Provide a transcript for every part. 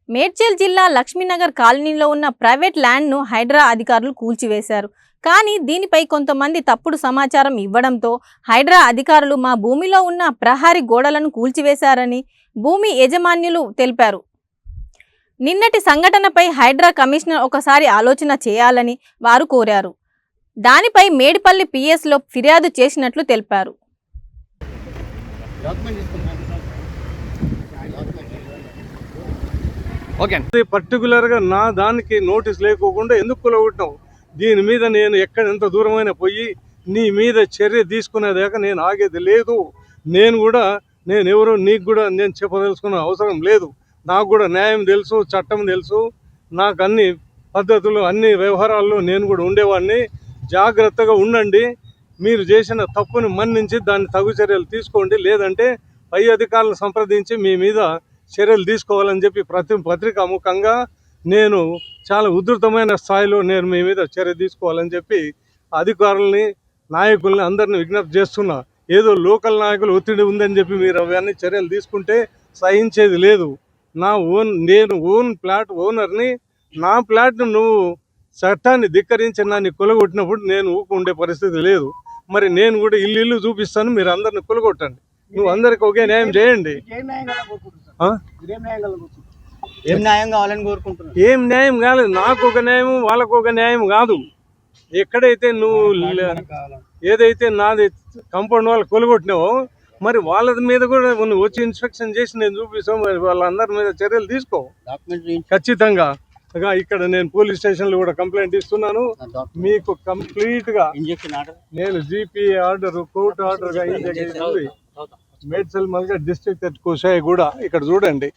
మేడ్చల్ జిల్లా లక్ష్మీనగర్ కాలనీలో ఉన్న ప్రైవేట్ ల్యాండ్ను హైడ్రా అధికారులు కూల్చివేశారు. కానీ దీనిపై కొంతమంది తప్పుడు సమాచారం ఇవ్వడంతో హైడ్రా అధికారులు మా భూమిలో ఉన్న ప్రహరీ గోడలను కూల్చివేశారని భూమి యజమానులు తెలిపారు. నిన్నటి సంఘటనపై హైడ్రా కమిషనర్ ఒకసారి ఆలోచన చేయాలని వారు కోరారు. దానిపై మేడిపల్లి పిఎస్లో ఫిర్యాదు చేసినట్లు తెలిపారు. పర్టికులర్గా నా దానికి నోటీస్ లేకోకుండా ఎందుకు కూలగొట్టావు? దీని మీద నేను ఎంత దూరమైనా పోయి నీ మీద చర్య తీసుకునేదాకా నేను ఆగేది లేదు. నేను ఎవరో నీకు కూడా నేను చెప్పదలుచుకున్న అవసరం లేదు. నాకు కూడా న్యాయం తెలుసు, చట్టం తెలుసు. నాకు అన్ని పద్ధతులు, అన్ని వ్యవహారాల్లో నేను కూడా ఉండేవాడిని. జాగ్రత్తగా ఉండండి. మీరు చేసిన తప్పుని మన్నించి దాన్ని తగు చర్యలు తీసుకోండి. లేదంటే పై అధికారులను సంప్రదించి మీ మీద చర్యలు తీసుకోవాలని చెప్పి పత్రికాముఖంగా నేను చాలా ఉధృతమైన స్థాయిలో నేను మీ మీద చర్య తీసుకోవాలని చెప్పి అధికారుల్ని, నాయకుల్ని అందరినీ విజ్ఞప్తి చేస్తున్నా. ఏదో లోకల్ నాయకులు ఒత్తిడి ఉందని చెప్పి మీరు అవన్నీ చర్యలు తీసుకుంటే సహించేది లేదు. నేను ఓన్ ప్లాట్ ఓనర్ని. నా ప్లాట్ను నువ్వు చట్టాన్ని ధిక్కరించి నన్ను కొలగొట్టినప్పుడు నేను ఊకుండే పరిస్థితి లేదు. మరి నేను కూడా ఇల్లు చూపిస్తాను, మీరు అందరిని కొలగొట్టండి. నువ్వు అందరికి ఒకే న్యాయం చేయండి. ఏం న్యాయం కాలేదు. నాకు ఒక న్యాయం, వాళ్ళకు ఒక న్యాయం కాదు. ఎక్కడైతే నువ్వు ఏదైతే నాది కాంపౌండ్ వాళ్ళు కొలగొట్టినావో మరి వాళ్ళ మీద కూడా నువ్వు వచ్చి ఇన్స్పెక్షన్ చేసి నేను చూపిస్తాం. మరి వాళ్ళందరి మీద చర్యలు తీసుకో ఖచ్చితంగా. ఇక్కడ నేను పోలీస్ స్టేషన్లో కూడా కంప్లైంట్ ఇస్తున్నాను. మీకు కంప్లీట్ గా నేను జీపీ ఆర్డర్, కోర్టు ఆర్డర్ గా మేడ్చల్ మల్గా డిస్ట్రిక్ట్ హెడ్ కోశాయి కూడా ఇక్కడ చూడండి,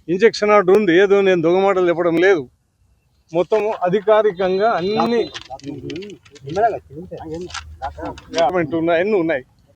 ఇంజక్షన్ ఆర్డర్ ఉంది. ఏదో నేను దొంగమాటలు చెప్పడం లేదు. మొత్తం అధికారికంగా అన్ని ఉన్నాయి.